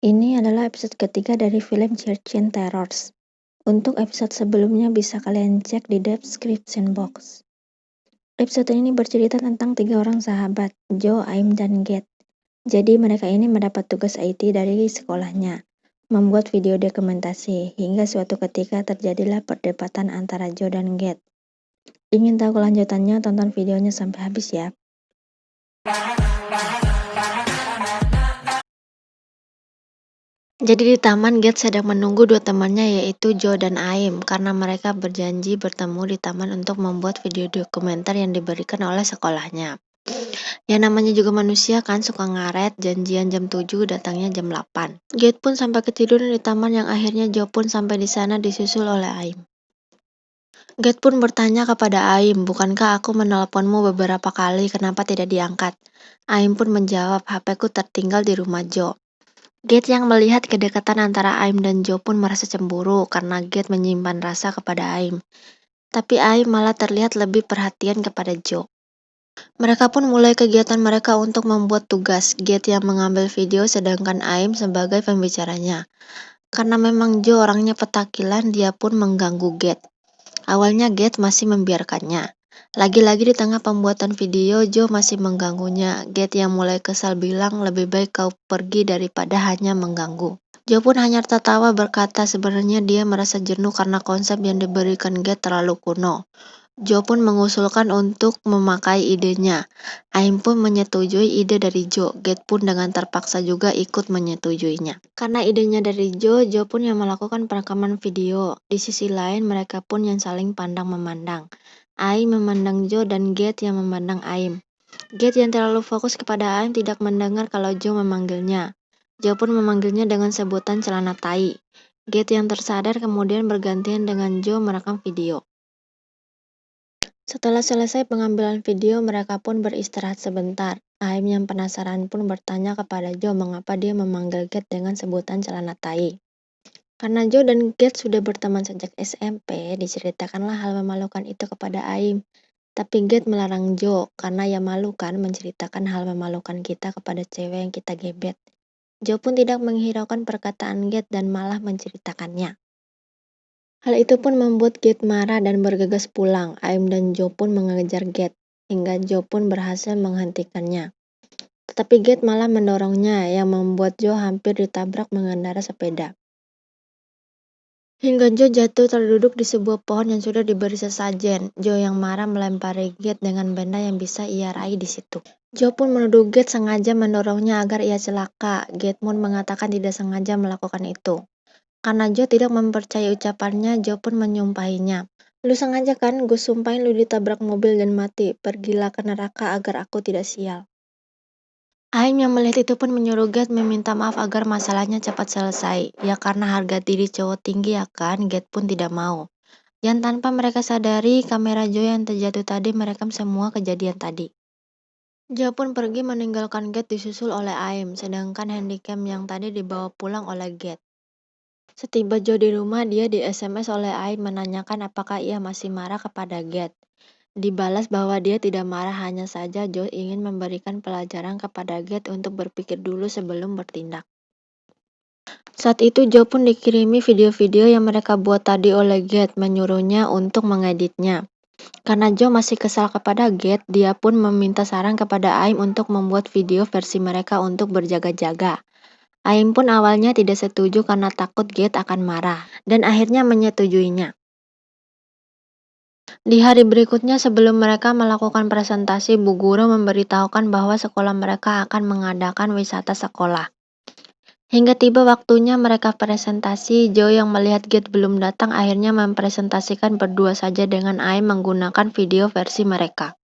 Ini adalah episode ketiga dari film Churchill Terrors. Untuk episode sebelumnya bisa kalian cek di description box. Episode ini bercerita tentang 3 orang sahabat, Joe, Aim, dan Get. Jadi mereka ini mendapat tugas IT dari sekolahnya, membuat video dokumentasi, hingga suatu ketika terjadilah perdebatan antara Joe dan Get. Ingin tahu kelanjutannya, tonton videonya sampai habis ya. Jadi di taman, Get sedang menunggu dua temannya yaitu Joe dan Aim karena mereka berjanji bertemu di taman untuk membuat video dokumenter yang diberikan oleh sekolahnya. Ya namanya juga manusia kan suka ngaret, janjian jam 7 datangnya jam 8. Get pun sampai ketiduran di taman yang akhirnya Joe pun sampai di sana disusul oleh Aim. Get pun bertanya kepada Aim, bukankah aku menelponmu beberapa kali, kenapa tidak diangkat? Aim pun menjawab, HP-ku tertinggal di rumah Joe. Get yang melihat kedekatan antara Aim dan Joe pun merasa cemburu karena Get menyimpan rasa kepada Aim. Tapi Aim malah terlihat lebih perhatian kepada Joe. Mereka pun mulai kegiatan mereka untuk membuat tugas. Get yang mengambil video sedangkan Aim sebagai pembicaranya. Karena memang Joe orangnya petakilan, dia pun mengganggu Get. Awalnya Get masih membiarkannya. Lagi-lagi di tengah pembuatan video, Joe masih mengganggunya. Get yang mulai kesal bilang, lebih baik kau pergi daripada hanya mengganggu. Joe pun hanya tertawa berkata sebenarnya dia merasa jenuh karena konsep yang diberikan Get terlalu kuno. Joe pun mengusulkan untuk memakai idenya. Aim pun menyetujui ide dari Joe. Get pun dengan terpaksa juga ikut menyetujuinya. Karena idenya dari Joe, Joe pun yang melakukan perekaman video. Di sisi lain, mereka pun yang saling pandang-memandang. Aim memandang Joe dan Get yang memandang Aim. Get yang terlalu fokus kepada Aim tidak mendengar kalau Joe memanggilnya. Joe pun memanggilnya dengan sebutan celana tai. Get yang tersadar kemudian bergantian dengan Joe merekam video. Setelah selesai pengambilan video, mereka pun beristirahat sebentar. Aim yang penasaran pun bertanya kepada Joe mengapa dia memanggil Get dengan sebutan celana tai. Karena Joe dan Get sudah berteman sejak SMP, diceritakanlah hal memalukan itu kepada Aim. Tapi Get melarang Joe karena ia malu kan menceritakan hal memalukan kita kepada cewek yang kita gebet. Joe pun tidak menghiraukan perkataan Get dan malah menceritakannya. Hal itu pun membuat Get marah dan bergegas pulang. Aim dan Joe pun mengejar Get, hingga Joe pun berhasil menghentikannya. Tetapi Get malah mendorongnya, yang membuat Joe hampir ditabrak mengendarai sepeda. Hingga Joe jatuh terduduk di sebuah pohon yang sudah diberi sesajen. Joe yang marah melempari Get dengan benda yang bisa ia raih di situ. Joe pun menuduh Get sengaja mendorongnya agar ia celaka. Get pun mengatakan tidak sengaja melakukan itu. Karena Joe tidak mempercayai ucapannya, Joe pun menyumpahinya. Lu sengaja kan, gue sumpahin lu ditabrak mobil dan mati. Pergilah ke neraka agar aku tidak sial. Aim yang melihat itu pun menyuruh Get meminta maaf agar masalahnya cepat selesai. Ya karena harga diri cowok tinggi ya kan, Get pun tidak mau. Dan tanpa mereka sadari, kamera Joe yang terjatuh tadi merekam semua kejadian tadi. Joe pun pergi meninggalkan Get disusul oleh Aim, sedangkan handycam yang tadi dibawa pulang oleh Get. Setiba Joe di rumah, dia di SMS oleh Aim menanyakan apakah ia masih marah kepada Get. Dibalas bahwa dia tidak marah, hanya saja Joe ingin memberikan pelajaran kepada Get untuk berpikir dulu sebelum bertindak. Saat itu Joe pun dikirimi video-video yang mereka buat tadi oleh Get, menyuruhnya untuk mengeditnya. Karena Joe masih kesal kepada Get, dia pun meminta saran kepada Aim untuk membuat video versi mereka untuk berjaga-jaga. Aim pun awalnya tidak setuju karena takut Get akan marah, dan akhirnya menyetujuinya. Di hari berikutnya sebelum mereka melakukan presentasi, Bu Guru memberitahukan bahwa sekolah mereka akan mengadakan wisata sekolah. Hingga tiba waktunya mereka presentasi, Joe yang melihat Get belum datang akhirnya mempresentasikan berdua saja dengan Aim menggunakan video versi mereka.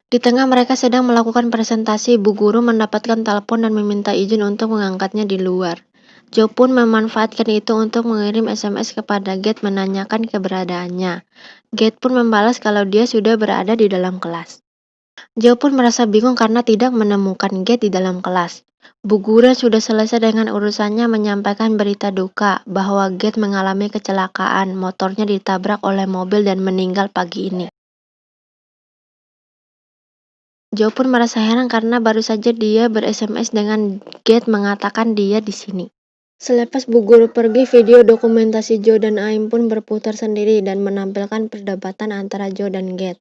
Di tengah mereka sedang melakukan presentasi, Bu Guru mendapatkan telepon dan meminta izin untuk mengangkatnya di luar. Joe pun memanfaatkan itu untuk mengirim SMS kepada Get menanyakan keberadaannya. Get pun membalas kalau dia sudah berada di dalam kelas. Joe pun merasa bingung karena tidak menemukan Get di dalam kelas. Bu Guru sudah selesai dengan urusannya menyampaikan berita duka bahwa Get mengalami kecelakaan, motornya ditabrak oleh mobil dan meninggal pagi ini. Joe pun merasa heran karena baru saja dia ber-SMS dengan Get mengatakan dia di sini. Selepas Bu Guru pergi, video dokumentasi Joe dan Aim pun berputar sendiri dan menampilkan perdebatan antara Joe dan Get.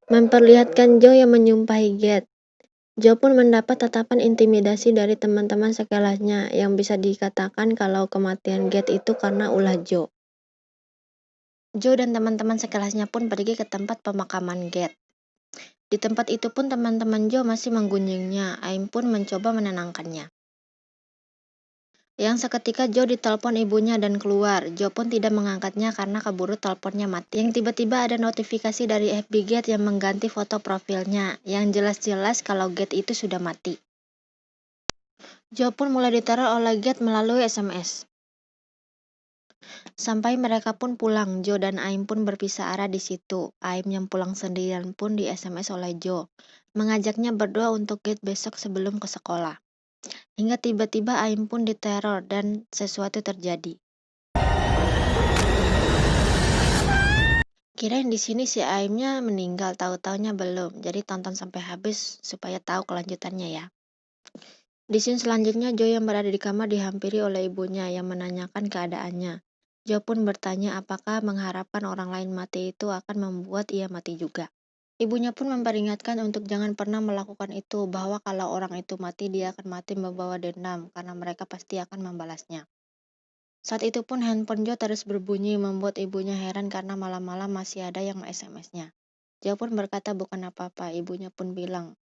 Memperlihatkan Joe yang menyumpahi Get. Joe pun mendapat tatapan intimidasi dari teman-teman sekelahnya yang bisa dikatakan kalau kematian Get itu karena ulah Joe. Joe dan teman-teman sekelasnya pun pergi ke tempat pemakaman Get. Di tempat itu pun teman-teman Joe masih menggunjingnya. Aim pun mencoba menenangkannya. Yang seketika Joe ditelepon ibunya dan keluar. Joe pun tidak mengangkatnya karena keburu teleponnya mati. Yang tiba-tiba ada notifikasi dari FB Get yang mengganti foto profilnya. Yang jelas-jelas kalau Get itu sudah mati. Joe pun mulai diteror oleh Get melalui SMS. Sampai mereka pun pulang, Joe dan Aim pun berpisah arah di situ. Aim yang pulang sendirian pun di SMS oleh Joe, mengajaknya berdoa untuk Get besok sebelum ke sekolah. Hingga tiba-tiba Aim pun diteror dan sesuatu terjadi. Kirain di sini si Aimnya meninggal, tahu-taunya belum. Jadi tonton sampai habis supaya tahu kelanjutannya ya. Di scene selanjutnya, Joe yang berada di kamar dihampiri oleh ibunya yang menanyakan keadaannya. Joe pun bertanya apakah mengharapkan orang lain mati itu akan membuat ia mati juga. Ibunya pun memperingatkan untuk jangan pernah melakukan itu, bahwa kalau orang itu mati, dia akan mati membawa dendam, karena mereka pasti akan membalasnya. Saat itu pun handphone Joe terus berbunyi, membuat ibunya heran karena malam-malam masih ada yang SMS-nya. Joe pun berkata bukan apa-apa, ibunya pun bilang,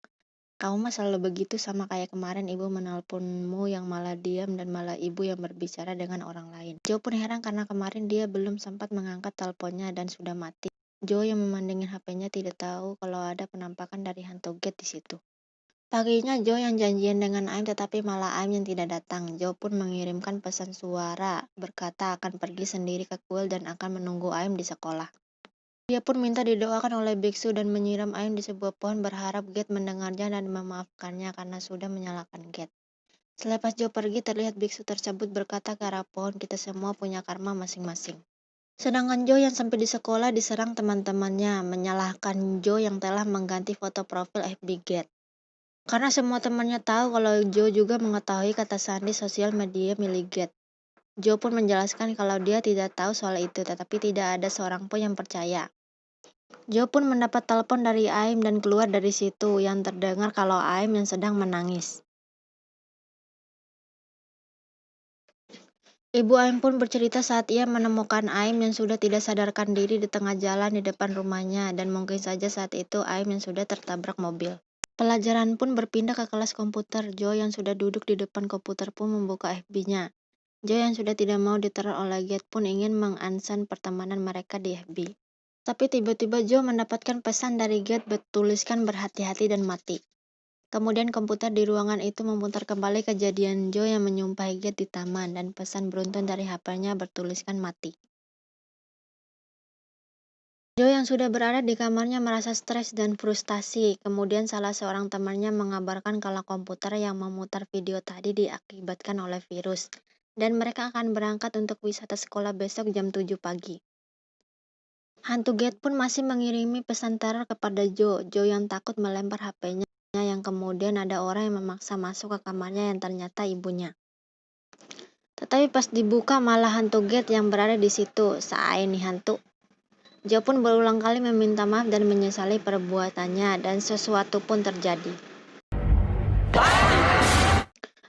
"Kamu mah selalu begitu, sama kayak kemarin ibu menelponmu yang malah diam dan malah ibu yang berbicara dengan orang lain." Joe pun heran karena kemarin dia belum sempat mengangkat teleponnya dan sudah mati. Joe yang memandangin HP-nya tidak tahu kalau ada penampakan dari hantu Get di situ. Paginya Joe yang janjian dengan Aim tetapi malah Aim yang tidak datang. Joe pun mengirimkan pesan suara berkata akan pergi sendiri ke kuil dan akan menunggu Aim di sekolah. Dia pun minta didoakan oleh biksu dan menyiram Aim di sebuah pohon berharap Get mendengarnya dan memaafkannya karena sudah menyalahkan Get. Selepas Joe pergi, terlihat biksu tersebut berkata ke arah pohon, "Kita semua punya karma masing-masing." Sedangkan Joe yang sampai di sekolah diserang teman-temannya, menyalahkan Joe yang telah mengganti foto profil FB Get. Karena semua temannya tahu kalau Joe juga mengetahui kata sandi sosial media milik Get. Joe pun menjelaskan kalau dia tidak tahu soal itu, tetapi tidak ada seorang pun yang percaya. Joe pun mendapat telepon dari Aim dan keluar dari situ, yang terdengar kalau Aim yang sedang menangis. Ibu Aim pun bercerita saat ia menemukan Aim yang sudah tidak sadarkan diri di tengah jalan di depan rumahnya, dan mungkin saja saat itu Aim yang sudah tertabrak mobil. Pelajaran pun berpindah ke kelas komputer. Joe yang sudah duduk di depan komputer pun membuka FB-nya. Joe yang sudah tidak mau diteror oleh Get pun ingin mengunsan pertemanan mereka di FB. Tapi tiba-tiba Joe mendapatkan pesan dari Get bertuliskan berhati-hati dan mati. Kemudian komputer di ruangan itu memutar kembali kejadian Joe yang menyumpahi Get di taman dan pesan beruntun dari HP-nya bertuliskan mati. Joe yang sudah berada di kamarnya merasa stres dan frustasi. Kemudian salah seorang temannya mengabarkan kalau komputer yang memutar video tadi diakibatkan oleh virus. Dan mereka akan berangkat untuk wisata sekolah besok jam 7 pagi. Hantu Get pun masih mengirimi pesan teror kepada Joe. Joe yang takut melempar HP-nya yang kemudian ada orang yang memaksa masuk ke kamarnya yang ternyata ibunya. Tetapi pas dibuka malah hantu Get yang berada di situ. Saya nih hantu. Joe pun berulang kali meminta maaf dan menyesali perbuatannya dan sesuatu pun terjadi.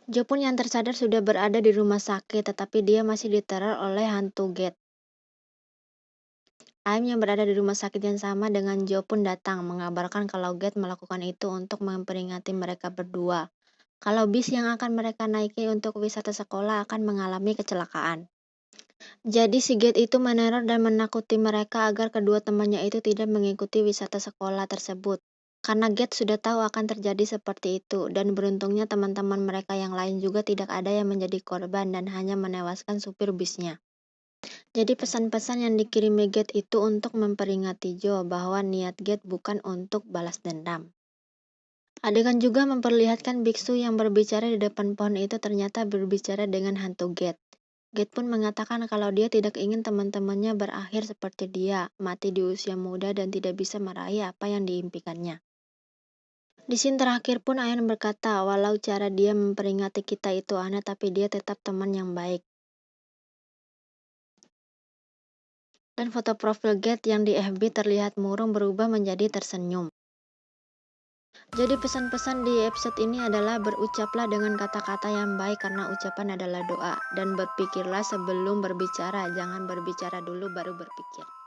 Joe pun yang tersadar sudah berada di rumah sakit tetapi dia masih diteror oleh hantu Get. Aim yang berada di rumah sakit yang sama dengan Joe pun datang mengabarkan kalau Get melakukan itu untuk memperingati mereka berdua. Kalau bis yang akan mereka naiki untuk wisata sekolah akan mengalami kecelakaan. Jadi si Get itu meneror dan menakuti mereka agar kedua temannya itu tidak mengikuti wisata sekolah tersebut. Karena Get sudah tahu akan terjadi seperti itu, dan beruntungnya teman-teman mereka yang lain juga tidak ada yang menjadi korban dan hanya menewaskan supir bisnya. Jadi pesan-pesan yang dikirimi Get itu untuk memperingati Joe bahwa niat Get bukan untuk balas dendam. Adegan juga memperlihatkan biksu yang berbicara di depan pohon itu ternyata berbicara dengan hantu Get. Get pun mengatakan kalau dia tidak ingin teman-temannya berakhir seperti dia, mati di usia muda dan tidak bisa meraih apa yang diimpikannya. Di scene terakhir pun Ayan berkata, walau cara dia memperingati kita itu aneh, tapi dia tetap teman yang baik. Dan foto profil Get yang di FB terlihat murung berubah menjadi tersenyum. Jadi pesan-pesan di episode ini adalah berucaplah dengan kata-kata yang baik karena ucapan adalah doa. Dan berpikirlah sebelum berbicara, jangan berbicara dulu baru berpikir.